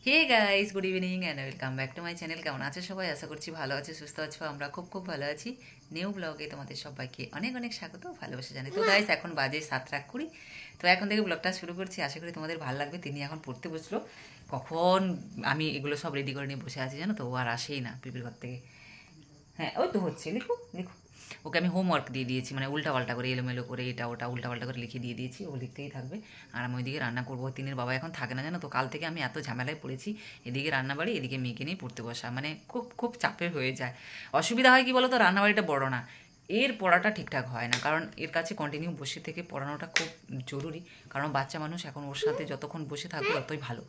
Hey guys, good evening and welcome back to my channel. কেমন আছে সবাই? আশা করছি ভালো আছে, সুস্থ আছো। আমরা খুব খুব ভালো আছি। নিউ ব্লগে তোমাদের সবাইকে অনেক অনেক স্বাগত, ভালোবাসা জানাই। তো গাইস, এখন বাজে 7:20। তো এখন থেকে ব্লগটা শুরু করছি, আশা করি তোমাদের ভালো লাগবে। তিনি এখন পড়তে বসলো, কখন আমি এগুলো সব রেডি করে নিয়ে বসে আছি জানো তো, ও আর আসেই না পিপির ঘর থেকে। হ্যাঁ, ওই তো হচ্ছে, লিখো লিখো। ওকে আমি হোমওয়ার্ক দিয়ে দিয়েছি, মানে উল্টাপাল্টা করে, এলোমেলো করে, এটা ওটা উল্টাপাল্টা করে লিখে দিয়ে দিয়েছি। ও লিখতেই থাকবে আর আমি ওইদিকে রান্না করবো। তিনের বাবা এখন থাকে না জানো তো, কাল থেকে আমি এত ঝামেলায় পড়েছি। এদিকে রান্নাবাড়ি, এদিকে মেয়েকে নিয়ে পড়তে বসা, মানে খুব খুব চাপের হয়ে যায়। অসুবিধা হয় কি বলো তো, রান্নাবাড়িটা বড় না, এর পড়াটা ঠিকঠাক হয় না, কারণ এর কাছে কন্টিনিউ বসে থেকে পড়ানোটা খুব জরুরি। কারণ বাচ্চা মানুষ, এখন ওর সাথে যতক্ষণ বসে থাকবো ততই ভালো।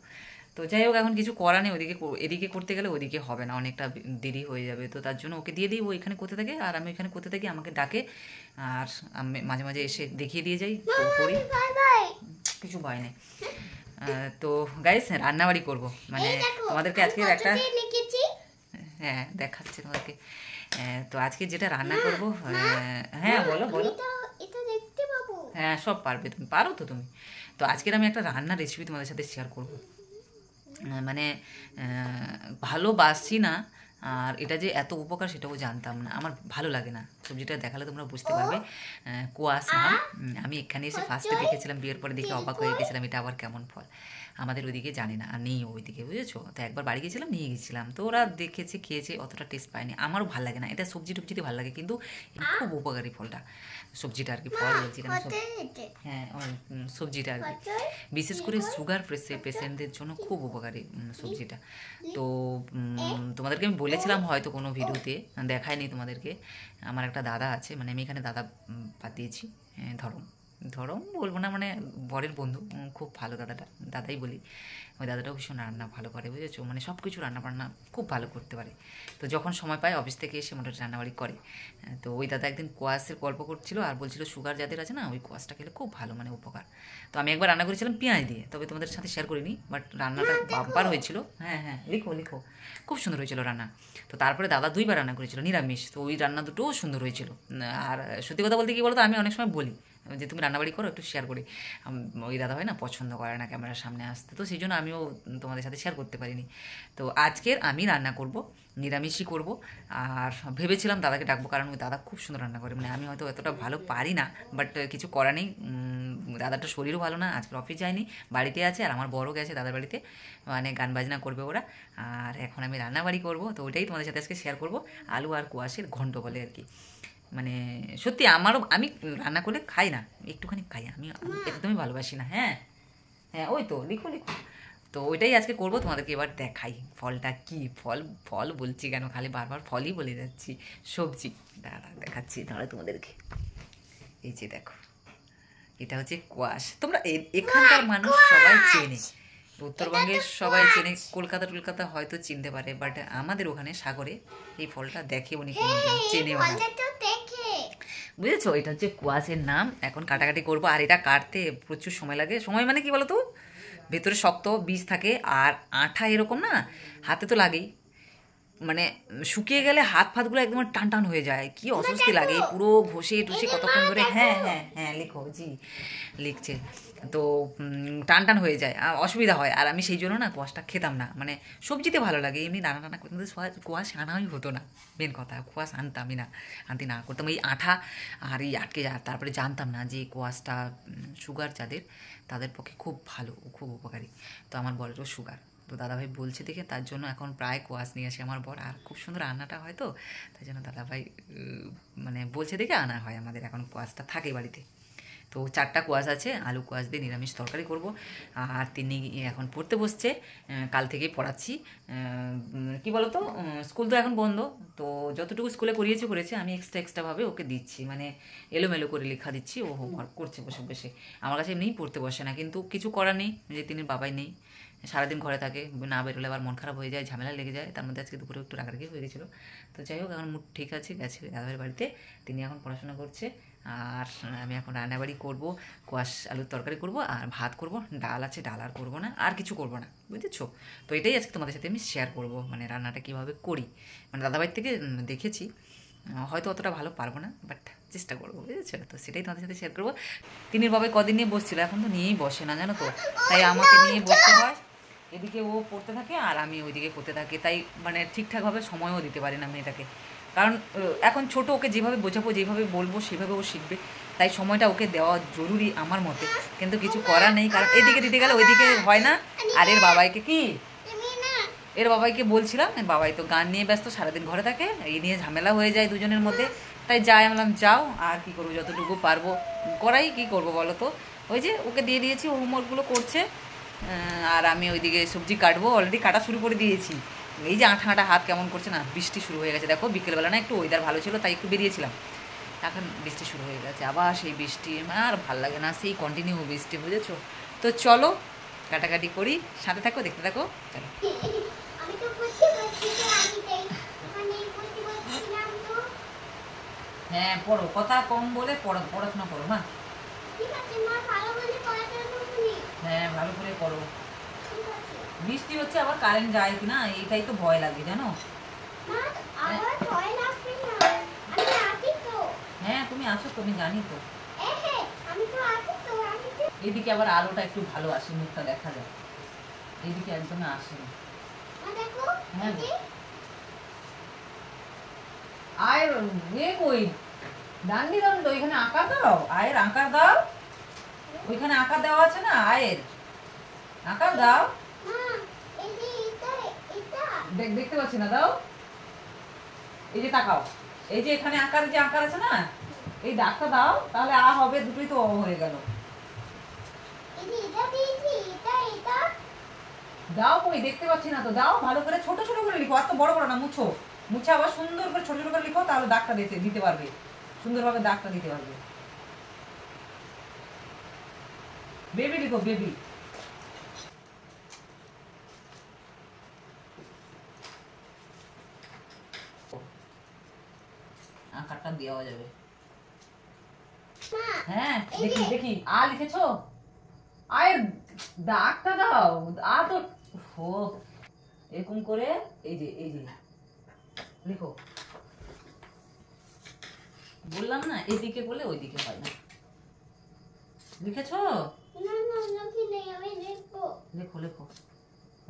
তো যাই হোক, এখন কিছু করা নেই, ওদিকে এদিকে করতে গেলে ওদিকে হবে না, অনেকটা দেরি হয়ে যাবে। তো তার জন্য ওকে দিয়ে দিই, ও এখানে করতে থাকে আর আমি এখানে করতে থাকি, আমাকে ডাকে। আর আমি মাঝে মাঝে এসে দেখিয়ে দিয়ে যাই, করি। কিছু ভয় নেই। তো গাইস, রান্নাবাড়ি করব, মানে তোমাদেরকে আজকে একটা, হ্যাঁ দেখাচ্ছি তোমাদেরকে। তো আজকে যেটা রান্না করব, হ্যাঁ বলো বলো। হ্যাঁ, সব পারবে, তুমি পারো তো তুমি। তো আজকের আমি একটা রান্নার রেসিপি তোমাদের সাথে শেয়ার করব। মানে ভালোবাসি না, আর এটা যে এত উপকার সেটাও জানতাম না, আমার ভালো লাগে না। সবজিটা দেখালে তোমরা বুঝতে পারবে। কোয়াশ নাম। আমি এখানে এসে ফার্স্টে দেখেছিলাম, বিয়ের পরে দেখে অবাক হয়ে গেছিলাম, এটা আবার কেমন ফল। আমাদের ওইদিকে জানি না, আর নেই ওইদিকে, বুঝেছো? তো একবার বাড়ি গেছিলাম, নিয়ে গেছিলাম, তো ওরা দেখেছে, খেয়েছে, অতটা টেস্ট পায়নি। আমারও ভালো লাগে না, এটা সবজি টবজিতে ভালো লাগে, কিন্তু এই খুব উপকারী ফলটা, সবজিটা আর কি, ফল বলছি কেন, হ্যাঁ সবজিটা আর কি, বিশেষ করে সুগার পেশেন্টদের জন্য খুব উপকারী সবজিটা। তো তোমাদেরকে আমি বলেছিলাম হয়তো কোনো ভিডিওতে, দেখায়নি তোমাদেরকে। আমার একটা দাদা আছে, মানে আমি এখানে দাদা পাঠিয়েছি, ধরম ধরম বলবো না, মানে বরের বন্ধু, খুব ভালো দাদাটা, দাদাই বলি। ওই দাদাটাও ভীষণ রান্না ভালো করে, বুঝেছো? মানে সব কিছু রান্না বান্না খুব ভালো করতে পারে। তো যখন সময় পায় অফিস থেকে এসে মোটামুটি রান্নাবাড়ি করে। তো ওই দাদা একদিন কোয়াশের গল্প করছিল আর বলছিল সুগার যাদের আছে না, ওই কোয়াশটা খেলে খুব ভালো, মানে উপকার। তো আমি একবার রান্না করেছিলাম পেঁয়াজ দিয়ে, তবে তোমাদের সাথে শেয়ার করিনি, বাট রান্নাটা বাম্পার হয়েছিল। হ্যাঁ হ্যাঁ, লিখো লিখো, খুব সুন্দর হয়েছিল রান্না। তো তারপরে দাদা 2বার রান্না করেছিল নিরামিষ, তো ওই রান্না দুটোও সুন্দর হয়েছিল। আর সত্যি কথা বলতে কি বলো তো, আমি অনেক সময় বলি যে তুমি রান্নাবাড়ি করো, একটু শেয়ার করি। ওই দাদা হয় না, পছন্দ করে না ক্যামেরার সামনে আসতে, তো সেই জন্য আমিও তোমাদের সাথে শেয়ার করতে পারিনি। তো আজকের আমি রান্না করব, নিরামিষই করব। আর ভেবেছিলাম দাদাকে ডাকবো, কারণ ওই দাদা খুব সুন্দর রান্না করে, মানে আমি হয়তো এতটা ভালো পারি না, বাট কিছু করা নেই। দাদাটার শরীরও ভালো না, আজকের অফিস যায়নি, বাড়িতে আছে। আর আমার বড় গেছে দাদার বাড়িতে, মানে গান বাজনা করবে ওরা। আর এখন আমি রান্নাবাড়ি করব, তো ওইটাই তোমাদের সাথে আজকে শেয়ার করব। আলু আর কোয়াশের ঘন্ট বলে আর কি। মানে সত্যি আমারও, আমি রান্না করলে খাই না, একটুখানি খাই, আমি একদমই ভালোবাসি না। হ্যাঁ হ্যাঁ, ওই তো লিখো লিখো। তো ওইটাই আজকে করবো, তোমাদেরকে এবার দেখাই ফলটা কি। ফল ফল বলছি কেন, খালি বারবার ফলই বলে যাচ্ছি। সবজি দাঁড়া দেখাচ্ছি, তাহলে তোমাদেরকে। এই যে দেখো, এটা হচ্ছে কোয়াশ। তোমরা এখানকার মানুষ সবাই চেনে, উত্তরবঙ্গের সবাই চেনে, কলকাতা টলকাতা হয়তো চিনতে পারে, বাট আমাদের ওখানে সাগরে এই ফলটা দেখে উনি কোনোদিন চেনেও না, বুঝেছো? এটা হচ্ছে কোয়াশের নাম। এখন কাটাকাটি করবো, আর এটা কাটতে প্রচুর সময় লাগে। সময় মানে কি বলো তো, ভেতরে শক্ত বীজ থাকে আর আঠা এরকম না, হাতে তো লাগেই। মানে শুকিয়ে গেলে হাত ফাতগুলো একদম টান টান হয়ে যায়, কি অস্বস্তি লাগে, পুরো ঘষে টুসে কতক্ষণ ধরে। হ্যাঁ হ্যাঁ হ্যাঁ, লিখো জি, লিখছে। তো টান টান হয়ে যায়, অসুবিধা হয়। আর আমি সেই জন্য না কোয়াশটা খেতাম না, মানে সবজিতে ভালো লাগে, এমনি রান্না টান্না করতে কোয়াশ আনাই হতো না। মেন কথা, কোয়াশ আনতামই না, আনতে না করতাম, এই আঠা আর এই আটকে যায়। তারপরে জানতাম না যে কোয়াশটা সুগার যাদের, তাদের পক্ষে খুব ভালো, খুব উপকারী। তো আমার বরেরও সুগার, তো দাদাভাই বলছে দেখে তার জন্য এখন প্রায় কোয়াশ নিয়ে আসে আমার বর। আর খুব সুন্দর রান্নাটা হয় তো, তাই জন্য দাদাভাই মানে বলছে দেখে আনা হয়, আমাদের এখন কোয়াশটা থাকে বাড়িতে। তো 4টা কোয়াশ আছে, আলু কোয়াশ দিয়ে নিরামিষ তরকারি করব। আর তিনি এখন পড়তে বসছে, কাল থেকেই পড়াচ্ছি। কি বলতো, স্কুল তো এখন বন্ধ, তো যতটুকু স্কুলে করেছে, আমি এক্সট্রাভাবে ওকে দিচ্ছি, মানে এলোমেলো করে লেখা দিচ্ছি, ও হোমওয়ার্ক করছে বসে বসে। আমার কাছে এমনিই পড়তে বসে না, কিন্তু কিছু করার নেই, যে তিনি বাবাই নেই, সারাদিন ঘরে থাকে, না বেরোলে আবার মন খারাপ হয়ে যায়, ঝামেলা লেগে যায়। তার মধ্যে আজকে দুপুরে একটু রাগারাগি হয়ে গেছিলো। তো যাই হোক, এখন মুড ঠিক আছে, গেছে দাদার বাড়িতে, তিনি এখন পড়াশোনা করছে। আর আমি এখন রান্নাবাড়ি করব, কোয়াশ আলুর তরকারি করব, আর ভাত করব, ডাল আছে, ডাল আর করবো না, আর কিছু করব না, বুঝেছো? তো এটাই আজকে তোমাদের সাথে আমি শেয়ার করব, মানে রান্নাটা কীভাবে করি, মানে দাদাবাড়ির থেকে দেখেছি। হয়তো অতটা ভালো পারবো না, বাট চেষ্টা করবো, বুঝেছো? তো সেটাই তোমাদের সাথে শেয়ার করবো। তিনির বাবাই কদিন নিয়ে বসছিল, এখন তো নিয়েই বসে না জানো তো, তাই আমাকে নিয়ে বসতে হয়। এদিকে ও পড়তে থাকে আর আমি ওইদিকে পড়তে থাকি, তাই মানে ঠিকঠাকভাবে সময়ও দিতে পারি না মেয়েটাকে। কারণ এখন ছোট, ওকে যেভাবে বোঝাবো যেভাবে বলবো সেভাবে ও শিখবে, তাই সময়টা ওকে দেওয়া জরুরি আমার মতে। কিন্তু কিছু করার নেই, কারণ এদিকে দিতে গেলে ওইদিকে হয় না। আর এর বাবাইকে কি, এর বাবাইকে বলছিলাম, এর বাবাই তো গান নিয়ে ব্যস্ত, সারাদিন ঘরে থাকে, এই নিয়ে ঝামেলা হয়ে যায় দুজনের মধ্যে। তাই যাই, আমি বললাম যাও, আর কি করবো, যতটুকু পারবো করাই, কি করবো বলো তো। ওই যে ওকে দিয়ে দিয়েছি, হোমওয়ার্কগুলো করছে। আর আমি ওইদিকে সবজি কাটবো, অলরেডি কাটা শুরু করে দিয়েছি। এই যে আঠা আঠা হাত কেমন করছে না, বৃষ্টি শুরু হয়ে গেছে দেখো, বিকেলবেলা না একটু ওয়েদার ভালো ছিল তাই একটু বেরিয়েছিলাম, এখন বৃষ্টি শুরু হয়ে গেছে আবার সেই বৃষ্টি, আর ভাল লাগে না, সেই কন্টিনিউ বৃষ্টি, বুঝেছো। তো চলো কাটাকাটি করি, সাথে থাকো, দেখতে থাকো, চলো। হ্যাঁ পড়ো, কথা কম বলে পড়ো, পড়াশোনা করো মা। হ্যাঁ ভালো করে পড়ো। বৃষ্টি হচ্ছে আবার কারেন্ট যায় কিনা, এইটাই তো ভয় লাগে জানো। হ্যাঁ তুমি আসো, তুমি জানি তো। এদিকে আবার আলোটা একটু ভালো আসে, মুখটা দেখা যায়, এদিকে একদমই আসে না। হ্যাঁ আয়ের কই ডান্ডি দাও, ওইখানে আঁকা দাও, আয়ের আঁকা দাও, ওইখানে আঁকা দেওয়া আছে না, আয়ের আঁকা দাও। দেখতে পাচ্ছি না, দাও, এই যে তাকাও, এই যে এখানে আঁকার যে আঁকার আছে না, এই দাগটা দাও, তাহলে আ হবে, দুটোই তো অ হয়ে গেল। দাও, কই দেখতে পাচ্ছি না তো, দাও ভালো করে, ছোট ছোট করে লিখো, আর তো বড় বড় না, মুছো, মুছে আবার সুন্দর করে ছোট ছোট করে লিখো, তাহলে দাগটা দিতে পারবে, সুন্দরভাবে দাগটা দিতে পারবে। বেবি লিখো, বেবি। আঁকারটা দেওয়া যাবে। হ্যাঁ দেখি দেখি, আ লিখেছো, আয়ের দাগটা দাও, আ তো ও এরকম করে, এই যে লিখো, বললাম না এদিকে বলে ওইদিকে হয় না। লিখেছো? লেখো লেখো,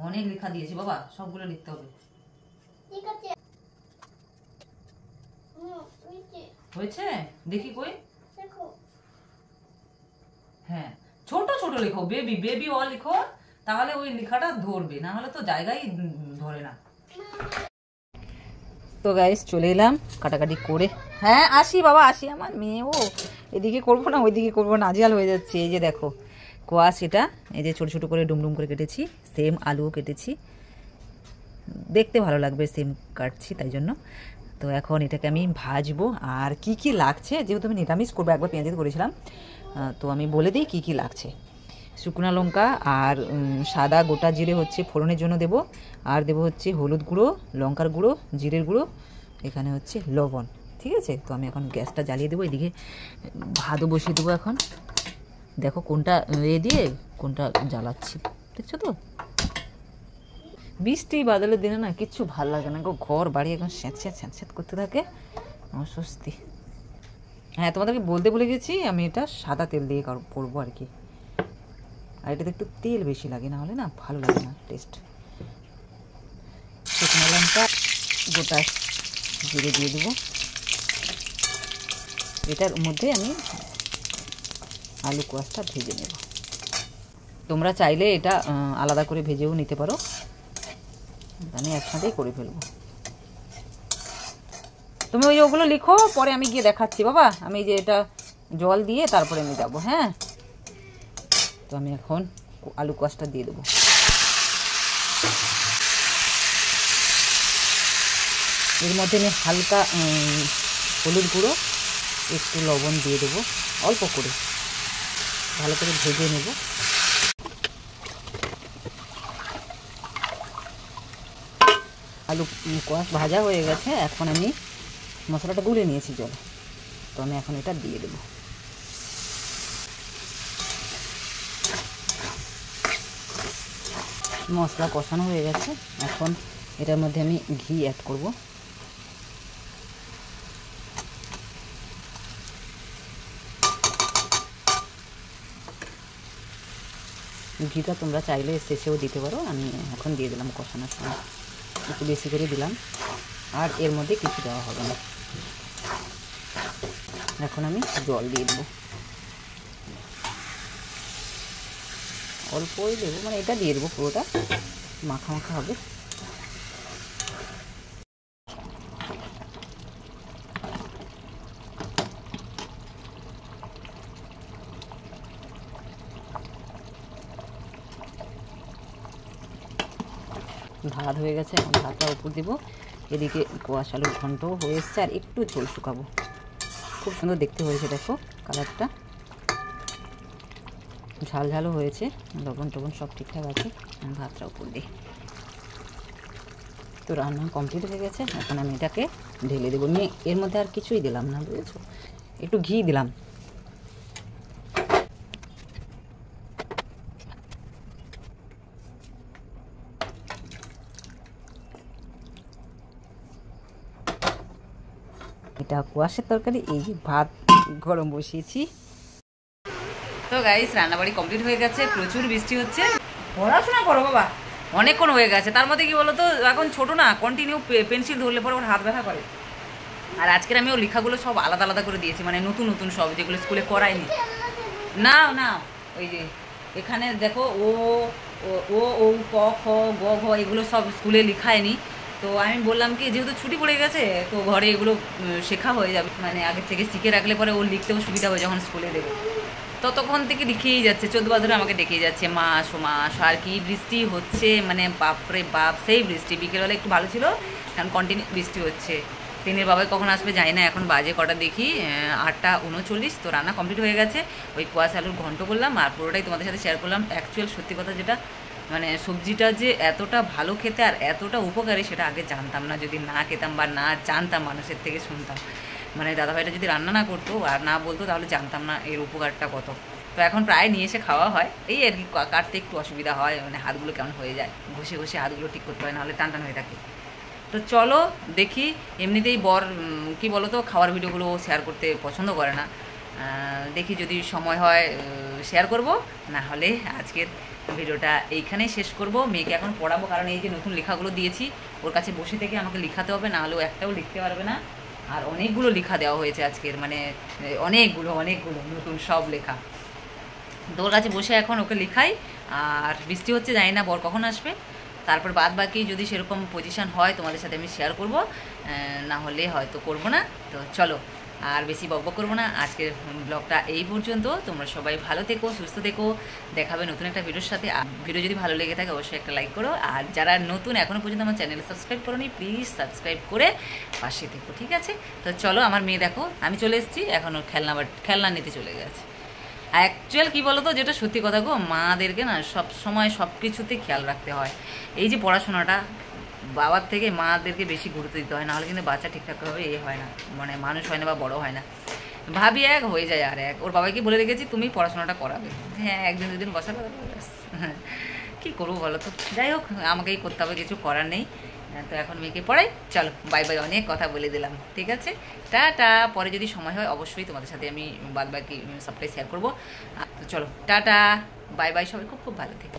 অনেক লেখা দিয়েছি বাবা, সবগুলো লিখতে হবে। হয়েছে দেখি কই, হ্যাঁ ছোট ছোট লেখো, বেবি বেবি অ লিখো, তাহলে ওই লেখাটা ধরবে, না হলে তো জায়গায় ধরে না। তো গাইস চলে এলাম কাটাকাটি করে, হ্যাঁ আসি বাবা আসি, আমার মেয়েও এদিকে করবো না ওইদিকে করবো না, নাজেহাল হয়ে যাচ্ছে। এই যে দেখো কোয়াশ, এটা এই যে ছোট ছোট করে ডুমডুম করে কেটেছি, সেম আলুও কেটেছি, দেখতে ভালো লাগবে সেম কাটছি তাই জন্য। তো এখন এটাকে আমি ভাজবো, আর কি কি লাগছে, যেহেতু আমি নিরামিষ করবো, একবার পেঁয়াজ করেছিলাম, তো আমি বলে দিই কি কি লাগছে। শুকনো লঙ্কা আর সাদা গোটা জিরে হচ্ছে ফোড়নের জন্য দেব, আর দেব হচ্ছে হলুদ গুঁড়ো, লঙ্কার গুঁড়ো, জিরের গুঁড়ো, এখানে হচ্ছে লবণ, ঠিক আছে। তো আমি এখন গ্যাসটা জ্বালিয়ে দেবো, এদিকে ভাতও বসিয়ে দেবো। এখন দেখো কোনটা দিয়ে কোনটা জ্বালাচ্ছি, দেখছো তো। বৃষ্টি বাদলের দিনে না কিচ্ছু ভাল লাগে না গো, ঘর বাড়ি এখন স্যাঁতস্যাঁত স্যাঁতস্যাঁত করতে থাকে, অস্বস্তি। হ্যাঁ তোমাদেরকে বলতে ভুলে গেছি, আমি এটা সাদা তেল দিয়ে করবো আর কি, আর এটাতে একটু তেল বেশি লাগে, না হলে না ভালো লাগে না টেস্ট। শুকনো লঙ্কা গোটা জিরে দিয়ে দেবো, এটার মধ্যে আমি আলু কোয়াশটা ভেজে নেব। তোমরা চাইলে এটা আলাদা করে ভেজেও নিতে পারো, আমি একসাথেই করে ফেলবো। তুমি ওই ওগুলো লিখো, পরে আমি গিয়ে দেখাচ্ছি বাবা, আমি যে এটা জল দিয়ে তারপরে আমি যাবো। হ্যাঁ তো আমি এখন আলু কোয়াশটা দিয়ে দেবো। এর মধ্যে আমি হালকা হলুদ গুঁড়ো, একটু লবণ দিয়ে দেবো, অল্প করে, ভালো করে ভেজে নেব। আলু কোয়াশ ভাজা হয়ে গেছে, এখন আমি মশলাটা গুলে নিয়েছি জল, তো আমি এখন এটা দিয়ে দেবো। মশলা কষানো হয়ে গেছে, এখন এটার মধ্যে আমি ঘি অ্যাড করব। ঘিটা তোমরা চাইলে শেষেও দিতে পারো, আমি এখন দিয়ে দিলাম কষানোর সময়, একটু বেশি করে দিলাম। আর এর মধ্যে কিছু দেওয়া হবে না। এখন আমি জল দিয়ে দেবো, অল্পই দেবো, মানে এটা দিয়ে দেবো পুরোটা, মাখা মাখা হবে। ভাত হয়ে গেছে, এখন ভাতটা উপর দেবো। এদিকে কোয়াশ আলুর ঘন্টও হয়ে এসছে, আর একটু ঝোল শুকাবো। খুব সুন্দর দেখতে হয়েছে, দেখো কালারটা, ঝাল ঝালও হয়েছে, লবণ টবণ সব ঠিকঠাক আছে। ভাতটা উপর দিই। তো রান্না কমপ্লিট হয়ে গেছে, এখন আমি এটাকে ঢেলে দেবো। নিয়ে এর মধ্যে আর কিছুই দিলাম না, বুঝেছো, একটু ঘি দিলাম। এটা কোয়াশের তরকারি। এই যে ভাত গরম বসিয়েছি। তো গাইস, রান্নাবাড়ি কমপ্লিট হয়ে গেছে, প্রচুর বৃষ্টি হচ্ছে। পড়াশোনা করো বাবা, অনেকক্ষণ হয়ে গেছে। তার মধ্যে কি বলো তো, এখন ছোটো না, কন্টিনিউ পেন্সিল ধরলে পরে ওর হাত ব্যথা করে। আর আজকের আমি ওর লেখাগুলো সব আলাদা আলাদা করে দিয়েছি, মানে নতুন নতুন সব, যেগুলো স্কুলে করাইনি। না না, ওই যে এখানে দেখো ও ও ও ক খ গ ঘ এগুলো সব স্কুলে লেখায়নি। তো আমি বললাম কি, যেহেতু ছুটি পড়ে গেছে, তো ঘরে এগুলো শেখা হয়ে যাবে, মানে আগের থেকে শিখে রাখলে পরে ওর লিখতেও সুবিধা হয় যখন স্কুলে দেবে। ততক্ষণ থেকে লিখেই যাচ্ছে, 14 বার ধরে আমাকে ডেকেই যাচ্ছে, মাস ও মাস। আর কি বৃষ্টি হচ্ছে, মানে বাপরে বাপ, সেই বৃষ্টি। বিকেলবেলা একটু ভালো ছিল, কারণ কন্টিনিউ বৃষ্টি হচ্ছে। ট্রেনের বাবাই কখন আসবে জানি না, এখন বাজে কটা দেখি 8:39। তো রান্না কমপ্লিট হয়ে গেছে। ওই কোয়াশ আলুর ঘন্ট করলাম, আর পুরোটাই তোমাদের সাথে শেয়ার করলাম। অ্যাকচুয়াল সত্যি কথা যেটা, মানে সবজিটা যে এতটা ভালো খেতে আর এতটা উপকারী, সেটা আগে জানতাম না। যদি না খেতাম বা না জানতাম, মানুষের থেকে শুনতাম, মানে দাদাভাইটা যদি রান্না না করতো আর না বলতো, তাহলে জানতাম না এর উপকারটা কত। তো এখন প্রায় নিয়ে এসে খাওয়া হয়। এই আর কি, কাটতে একটু অসুবিধা হয়, মানে হাতগুলো কেমন হয়ে যায়, ঘষে ঘষে হাতগুলো ঠিক করতে হয়, নাহলে টান টান হয়ে থাকে। তো চলো দেখি। এমনিতেই বর কি বলো তো, খাওয়ার ভিডিওগুলো শেয়ার করতে পছন্দ করে না। দেখি যদি সময় হয় শেয়ার করব, না হলে আজকের ভিডিওটা এইখানেই শেষ করব। মেয়েকে এখন পড়াবো, কারণ এই যে নতুন লেখাগুলো দিয়েছি, ওর কাছে বসে থেকে আমাকে লিখাতে হবে, না হলেও একটাও লিখতে পারবে না। আর অনেকগুলো লেখা দেওয়া হয়েছে আজকের, মানে অনেকগুলো নতুন সব লেখা। তো ওর কাছে বসে এখন ওকে লেখাই। আর বৃষ্টি হচ্ছে, জানি না বর কখন আসবে। তারপর বাদ বাকি যদি সেরকম পজিশান হয় তোমাদের সাথে আমি শেয়ার করব, না হলে হয়তো করব না। তো চলো, আর বেশি বকবক করবো না। আজকের ব্লগটা এই পর্যন্ত। তোমরা সবাই ভালো থেকো, সুস্থ থেকো। দেখাবে নতুন একটা ভিডিওর সাথে। ভিডিও যদি ভালো লেগে থাকে অবশ্যই একটা লাইক করো। আর যারা নতুন, এখনও পর্যন্ত আমার চ্যানেল সাবস্ক্রাইব করোনি, প্লিজ সাবস্ক্রাইব করে পাশে থেকো, ঠিক আছে? তো চলো, আমার মেয়ে দেখো, আমি চলে এসেছি, এখন ওর খেলনা নিতে চলে গেছে। অ্যাকচুয়াল কী বলো তো, যেটা সত্যি কথা গো, মাদেরকে না সব সময় সব কিছুতে খেয়াল রাখতে হয়। এই যে পড়াশোনাটা, বাবার থেকে মাদেরকে বেশি গুরুত্ব দিতে হয়, নাহলে কিন্তু বাচ্চা ঠিকঠাকভাবে হয় না, মানে মানুষ হয় না বা বড় হয় না। ভাবি এক হয়ে যায় আর এক। ওর বাবাকে বলে রেখেছি, তুমি পড়াশোনাটা করাবে। হ্যাঁ, একদিন দুদিন বসাবে, কী করবো বলো তো। যাই হোক, আমাকেই করতে হবে, কিছু করার নেই। তো এখন মেয়েকে পড়াই। চলো, বাই বাই, অনেক কথা বলে দিলাম, ঠিক আছে? টাটা। পরে যদি সময় হয় অবশ্যই তোমাদের সাথে আমি বাদ বাকি সবটাই শেয়ার করবো। তো চলো, টাটা, বাই বাই, সবাই খুব খুব ভালো থেকো।